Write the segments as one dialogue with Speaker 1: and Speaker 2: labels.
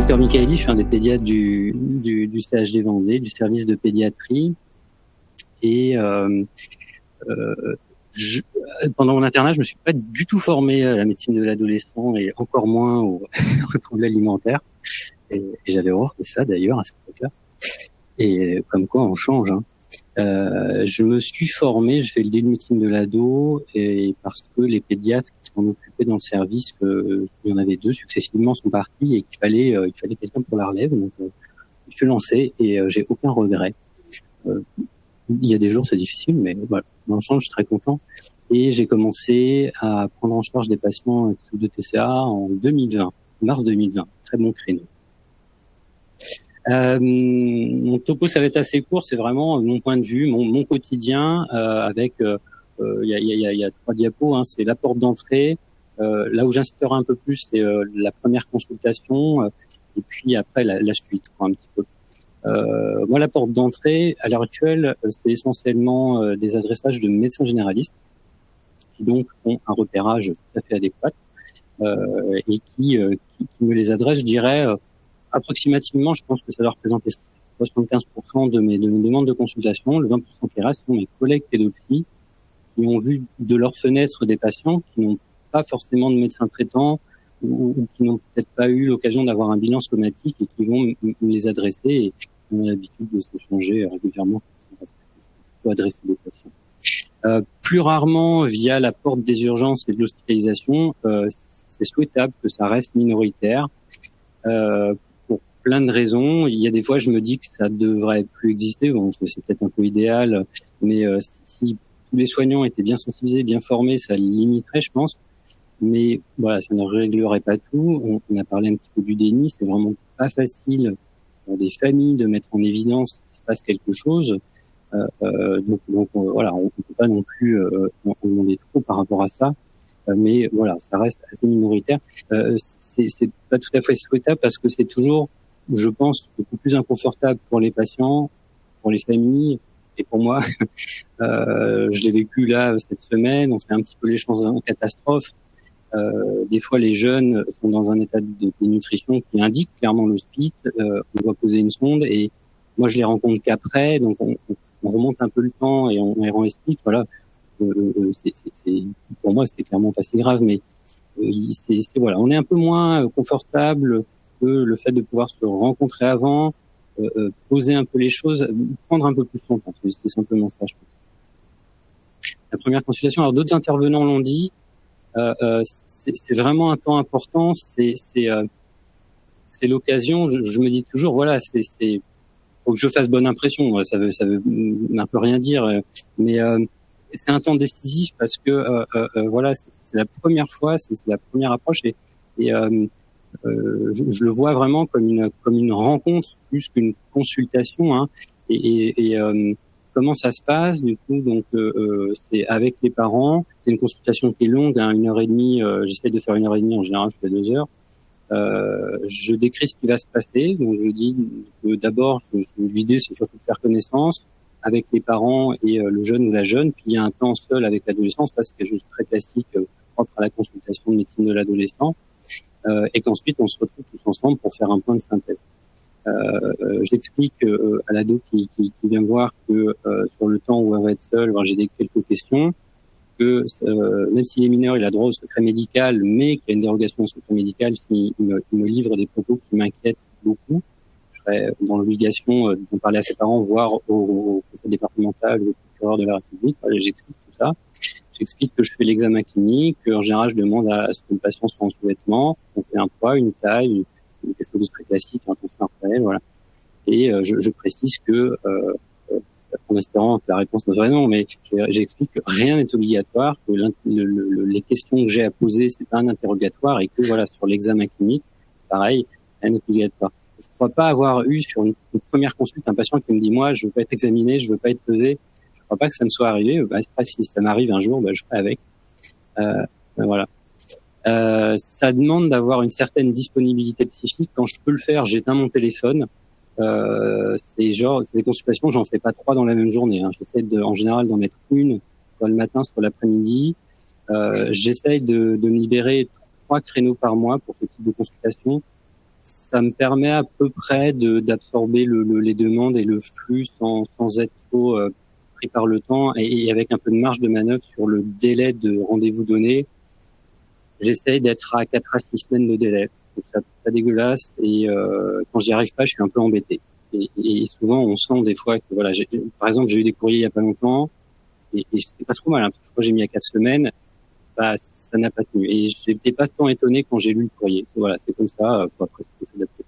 Speaker 1: Docteur Michaeli, je suis un des pédiatres du CHD Vendée, du service de pédiatrie. Et pendant mon internat, je me suis pas du tout formé à la médecine de l'adolescent et encore moins aux troubles alimentaires. Et j'avais horreur de ça d'ailleurs à cette époque-là. Et comme quoi on change. Hein. Je me suis formé, je fais le DU de médecine de l'ado, et parce que les pédiatres qui s'en occupaient dans le service, il y en avait deux successivement, sont partis et qu'il fallait quelqu'un pour la relève. Donc je suis lancé et j'ai aucun regret. Il y a des jours c'est difficile, mais voilà, dans l'ensemble je suis très content. Et j'ai commencé à prendre en charge des patients sous de TCA en 2020, mars 2020, très bon créneau. Mon topo, ça va être assez court, c'est vraiment mon point de vue, mon quotidien, avec il y a 3 diapos, hein, c'est la porte d'entrée, là où j'insisterai un peu plus, c'est la première consultation, et puis après la suite, quoi, un petit peu. Moi, la porte d'entrée, à l'heure actuelle, c'est essentiellement des adressages de médecins généralistes qui donc font un repérage tout à fait adéquat et qui me les adressent, je dirais, approximativement, je pense que ça doit représenter 75% de mes demandes de consultation. Le 20% qui reste sont mes collègues pédopsies qui ont vu de leur fenêtre des patients qui n'ont pas forcément de médecin traitant ou qui n'ont peut-être pas eu l'occasion d'avoir un bilan somatique et qui vont me les adresser et on a l'habitude de s'échanger régulièrement pour adresser des patients. Plus rarement via la porte des urgences et de l'hospitalisation, c'est souhaitable que ça reste minoritaire. Plein de raisons. Il y a des fois, je me dis que ça devrait plus exister. Bon, c'est peut-être un peu idéal, mais si tous les soignants étaient bien sensibilisés, bien formés, ça limiterait, je pense. Mais voilà, ça ne réglerait pas tout. On a parlé un petit peu du déni. C'est vraiment pas facile pour des familles de mettre en évidence qu'il se passe quelque chose. Donc voilà, on peut pas non plus en demander trop par rapport à ça. Mais voilà, ça reste assez minoritaire. C'est pas tout à fait souhaitable parce que c'est toujours, je pense, beaucoup plus inconfortable pour les patients, pour les familles et pour moi. Je l'ai vécu là cette semaine. On fait un petit peu les chances en catastrophe. Des fois, les jeunes sont dans un état de dénutrition qui indique clairement l'hospice. On doit poser une sonde et moi, je les rencontre qu'après. Donc, on remonte un peu le temps et on les explique. Voilà, pour moi, c'est clairement pas si grave, mais voilà, on est un peu moins confortable que le fait de pouvoir se rencontrer avant, poser un peu les choses, prendre un peu plus son temps. C'est simplement ça, je pense. La première consultation, alors d'autres intervenants l'ont dit, c'est vraiment un temps important. C'est l'occasion. Je me dis toujours, voilà, faut que je fasse bonne impression. Ça veut un peu rien dire, mais c'est un temps décisif parce que voilà, c'est la première fois, c'est la première approche et je le vois vraiment comme une rencontre plus qu'une consultation. Hein, et comment ça se passe du coup? Donc c'est avec les parents. C'est une consultation qui est longue, hein, 1h30. J'essaie de faire 1h30 en général, je fais 2 heures. Je décris ce qui va se passer. Donc je dis que d'abord, l'idée c'est surtout de faire connaissance avec les parents et le jeune ou la jeune. Puis il y a un temps seul avec l'adolescent. Ça, c'est quelque chose de très classique, propre à la consultation de médecine de l'adolescent. Et qu'ensuite, on se retrouve tous ensemble pour faire un point de synthèse. J'explique à l'ado qui vient me voir que sur le temps où elle va être seule, j'ai quelques questions, que même s'il est mineur, il a droit au secret médical, mais qu'il y a une dérogation au secret médical s'il me livre des propos qui m'inquiètent beaucoup. Je serais dans l'obligation d'en parler à ses parents, voire au conseil départemental ou au procureur de la République. Voilà, j'explique tout ça. J'explique que je fais l'examen clinique, qu'en général, je demande à ce que le patient soit en sous-vêtements, on fait un poids, une taille, quelque chose de très classique, un tension artérielle, voilà. Et je précise que, en espérant que la réponse me soit non, mais j'explique que rien n'est obligatoire, que les questions que j'ai à poser, c'est pas un interrogatoire, et que voilà, sur l'examen clinique, pareil, rien n'est obligatoire. Je ne crois pas avoir eu sur une première consulte un patient qui me dit moi, je veux pas être examiné, je veux pas être pesé. Je crois pas que ça me soit arrivé. C'est pas si ça m'arrive un jour, je ferai avec. Voilà. Ça demande d'avoir une certaine disponibilité psychique. Quand je peux le faire, j'éteins mon téléphone. C'est des consultations, j'en fais pas 3 dans la même journée. Hein. J'essaie en général d'en mettre une, soit le matin, soit l'après-midi. J'essaie de me libérer 3 créneaux par mois pour ce type de consultation. ça me permet à peu près d'absorber les demandes et le flux sans être trop pris par le temps et avec un peu de marge de manœuvre sur le délai de rendez-vous donné. J'essaye d'être à 4 à 6 semaines de délai. Je trouve ça pas dégueulasse et quand j'y arrive pas, je suis un peu embêté. Et souvent, on sent des fois que voilà, par exemple, j'ai eu des courriers il y a pas longtemps et c'était pas trop mal. Hein, parce que je crois que j'ai mis à 4 semaines, bah ça n'a pas tenu. Et j'étais pas tant étonné quand j'ai lu le courrier. Voilà, c'est comme ça. Faut après s'adapter.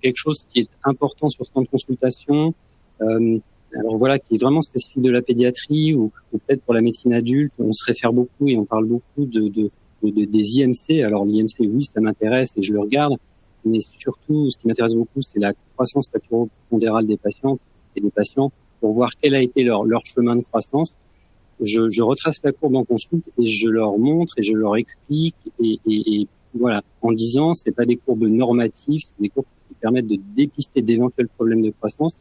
Speaker 1: Quelque chose qui est important sur ce temps de consultation. Alors voilà, qui est vraiment spécifique de la pédiatrie ou peut-être pour la médecine adulte, on se réfère beaucoup et on parle beaucoup des IMC. Alors l'IMC, oui, ça m'intéresse et je le regarde, mais surtout, ce qui m'intéresse beaucoup, c'est la croissance pondérale des patients et des patients pour voir quel a été leur chemin de croissance. Je retrace la courbe en consulte et je leur montre et je leur explique et voilà, en disant, c'est pas des courbes normatives, c'est des courbes qui permettent de dépister d'éventuels problèmes de croissance.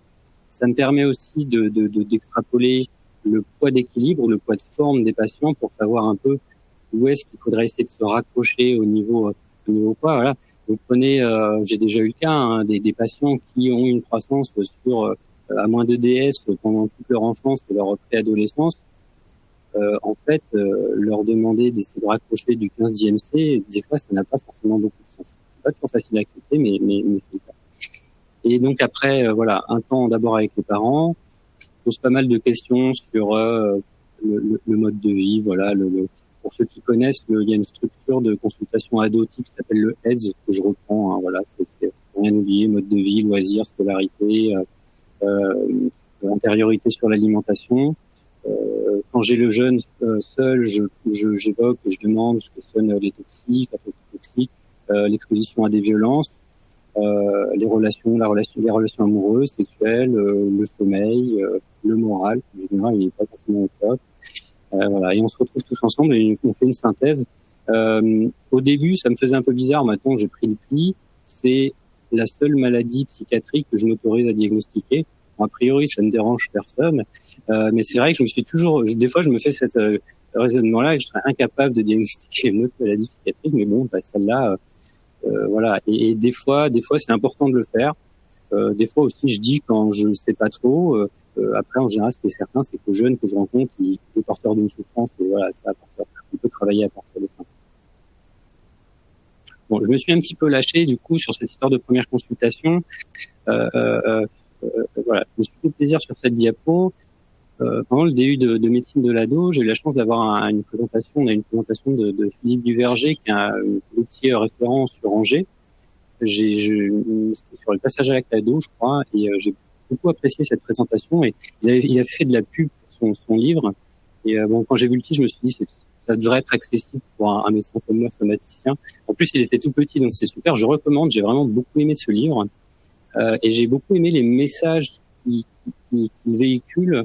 Speaker 1: Ça me permet aussi d'extrapoler le poids d'équilibre, le poids de forme des patients pour savoir un peu où est-ce qu'il faudrait essayer de se raccrocher au niveau poids. Voilà. Vous prenez, j'ai déjà eu le cas, hein, des patients qui ont une croissance sur à moins de DS pendant toute leur enfance et leur préadolescence. En fait, leur demander d'essayer de raccrocher du 15 IMC, des fois, ça n'a pas forcément beaucoup de sens. C'est pas toujours facile à accepter, mais c'est le cas. Et donc après, voilà, un temps d'abord avec les parents. Je pose pas mal de questions sur le mode de vie. Voilà, pour ceux qui connaissent, il y a une structure de consultation ado-type qui s'appelle le AIDS que je reprends. Hein, voilà, c'est rien oublier, mode de vie, loisirs, scolarité, antériorité sur l'alimentation. Quand j'ai le jeune seul, j'évoque, je demande, je questionne les toxiques, la toxique, l'exposition à des violences. Les relations amoureuses, sexuelles, le sommeil, le moral, en général, il n'est pas forcément au top. Voilà, et on se retrouve tous ensemble et on fait une synthèse. Au début, ça me faisait un peu bizarre. Maintenant, j'ai pris le pli. C'est la seule maladie psychiatrique que je m'autorise à diagnostiquer. A priori, ça ne dérange personne, mais c'est vrai que je me suis toujours, des fois, je me fais cette raisonnement-là et je serais incapable de diagnostiquer une autre maladie psychiatrique. Mais bon, bah, celle-là. Voilà, et des fois c'est important de le faire. Des fois aussi je dis quand je sais pas trop. Après en général ce qui est certain c'est que le jeune que je rencontre il est porteur d'une souffrance et voilà, ça on peut travailler à partir de ça. Bon, je me suis un petit peu lâché du coup sur cette histoire de première consultation. Voilà, je me suis fait plaisir sur cette diapo. Pendant le DU de médecine de l'ado, j'ai eu la chance d'avoir une présentation. On a une présentation de Philippe Duverger, qui est un routier référent sur Angers. C'était sur le passage à l'acte ado, je crois, et j'ai beaucoup apprécié cette présentation. Et il a fait de la pub pour son livre. Et bon, quand j'ai vu le titre, je me suis dit ça devrait être accessible pour un médecin comme moi, somaticien. En plus, il était tout petit, donc c'est super. Je recommande. J'ai vraiment beaucoup aimé ce livre, et j'ai beaucoup aimé les messages qu'il véhicule.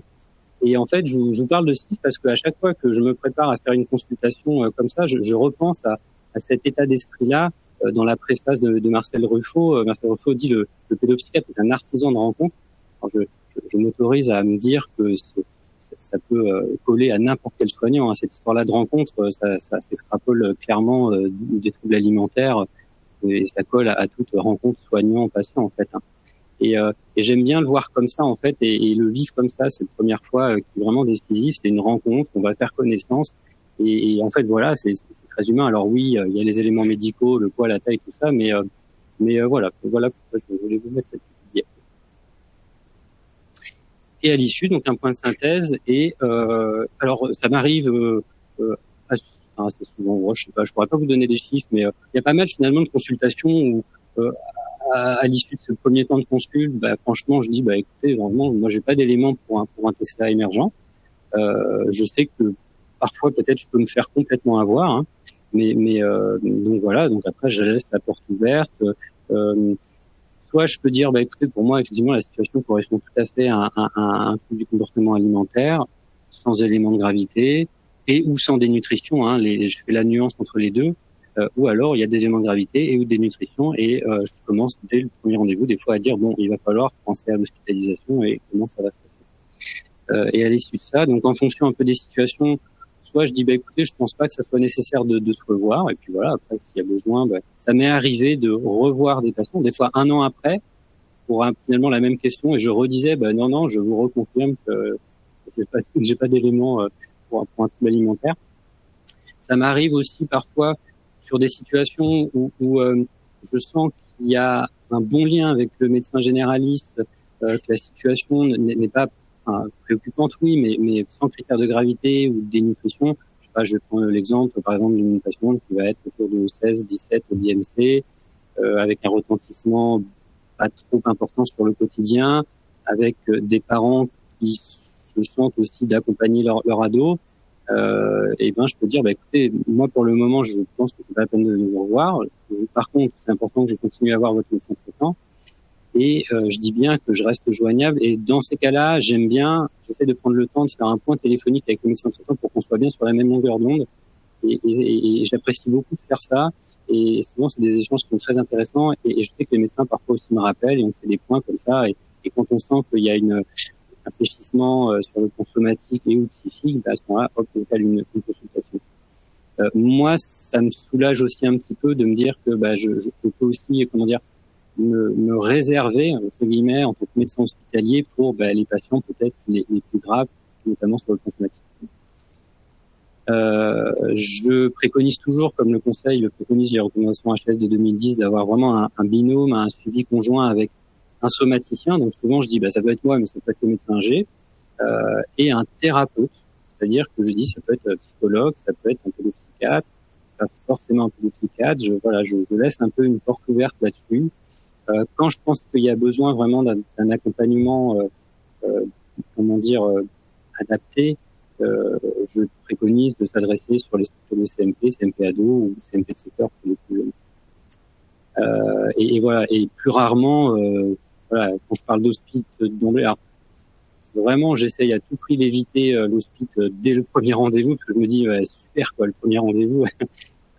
Speaker 1: Et en fait, je vous parle de ce livre parce qu'à chaque fois que je me prépare à faire une consultation comme ça, je repense à cet état d'esprit-là dans la préface de Marcel Ruffo. Marcel Ruffo dit le pédopsychiatre est un artisan de rencontre. Alors je m'autorise à me dire que ça peut coller à n'importe quel soignant. Hein. Cette histoire-là de rencontre, ça s'extrapole clairement des troubles alimentaires et ça colle à toute rencontre soignant-patient en fait. Hein. Et j'aime bien le voir comme ça en fait et le vivre comme ça. C'est la première fois qui est vraiment décisif. C'est une rencontre, on va faire connaissance et en fait voilà, c'est très humain. Alors oui, il y a les éléments médicaux, le poids, la taille, tout ça, mais voilà pourquoi je voulais vous mettre cette petite diapo. Et à l'issue, donc un point de synthèse et alors ça m'arrive assez souvent. Je sais pas, je pourrais pas vous donner des chiffres, mais il y a pas mal finalement de consultations où à l'issue de ce premier temps de consulte, bah, franchement, je dis, bah, écoutez, vraiment, moi, j'ai pas d'éléments pour un TCA émergent. Je sais que parfois, peut-être, je peux me faire complètement avoir, hein, mais donc voilà. Donc après, je laisse la porte ouverte. Soit je peux dire, bah, écoutez, pour moi, effectivement, la situation correspond tout à fait à un trouble du comportement alimentaire, sans élément de gravité et ou sans dénutrition. Hein, je fais la nuance entre les deux. Ou alors il y a des éléments de gravité et ou des nutritions et je commence dès le premier rendez-vous des fois à dire bon il va falloir penser à l'hospitalisation et comment ça va se passer. Et à l'issue de ça, donc en fonction un peu des situations, soit je dis bah écoutez, je pense pas que ça soit nécessaire de se revoir, et puis voilà, après s'il y a besoin, bah, ça m'est arrivé de revoir des patients, des fois 1 an après, pour finalement la même question, et je redisais bah non, je vous reconfirme que j'ai pas d'éléments pour un trouble alimentaire. Ça m'arrive aussi parfois sur des situations où je sens qu'il y a un bon lien avec le médecin généraliste, que la situation n'est pas préoccupante, oui, mais sans critère de gravité ou de dénutrition. Je sais pas, je vais prendre l'exemple, par exemple, d'une patiente qui va être autour de 16-17 au DMC, avec un retentissement pas trop important sur le quotidien, avec des parents qui se sentent aussi d'accompagner leur ado. Et ben je peux dire bah écoutez, moi pour le moment je pense que c'est pas la peine de vous revoir. Par contre c'est important que je continue à voir votre médecin traitant, et je dis bien que je reste joignable, et dans ces cas-là j'essaie de prendre le temps de faire un point téléphonique avec le médecin traitant pour qu'on soit bien sur la même longueur d'onde, et j'apprécie beaucoup de faire ça, et souvent c'est des échanges qui sont très intéressants, et je sais que les médecins parfois aussi me rappellent, et on fait des points comme ça, et quand on sent qu'il y a un fléchissement sur le plan somatique et ou psychique, bah à ce moment-là, hop, on cale une consultation. Moi, ça me soulage aussi un petit peu de me dire que bah, je peux aussi, comment dire, me réserver, entre guillemets, en tant que médecin hospitalier, pour bah, les patients peut-être les plus graves, notamment sur le plan somatique. Je préconise toujours, comme le conseil le préconise les recommandations HS de 2010, d'avoir vraiment un binôme, un suivi conjoint avec un somaticien. Donc souvent je dis bah ça peut être moi, mais ça peut être le médecin G, et un thérapeute. C'est-à-dire que je dis ça peut être psychologue, ça peut être un pédopsychiatre, c'est pas forcément un pédopsychiatre. Je laisse un peu une porte ouverte là-dessus. Quand je pense qu'il y a besoin vraiment d'un accompagnement, comment dire, adapté, je préconise de s'adresser sur les structures de CMP, CMP ado ou CMP de secteur pour les plus jeunes. Et voilà. Et plus rarement, voilà, quand je parle d'hospice d'emblée, alors vraiment, j'essaye à tout prix d'éviter l'hospice dès le premier rendez-vous, parce que je me dis ouais, super quoi, le premier rendez-vous.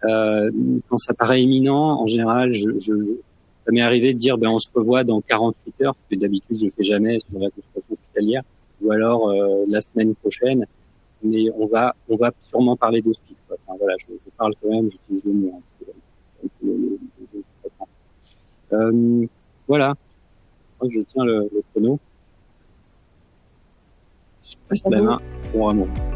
Speaker 1: Quand ça paraît imminent, en général, ça m'est arrivé de dire ben on se revoit dans 48 heures, ce que d'habitude je fais jamais sur la consultation hospitalière, ou alors la semaine prochaine. Mais on va sûrement parler d'hospice. Enfin, voilà, je parle quand même, j'utilise le mot. Voilà, je crois que je tiens le chrono. Je passe la main pour un moment.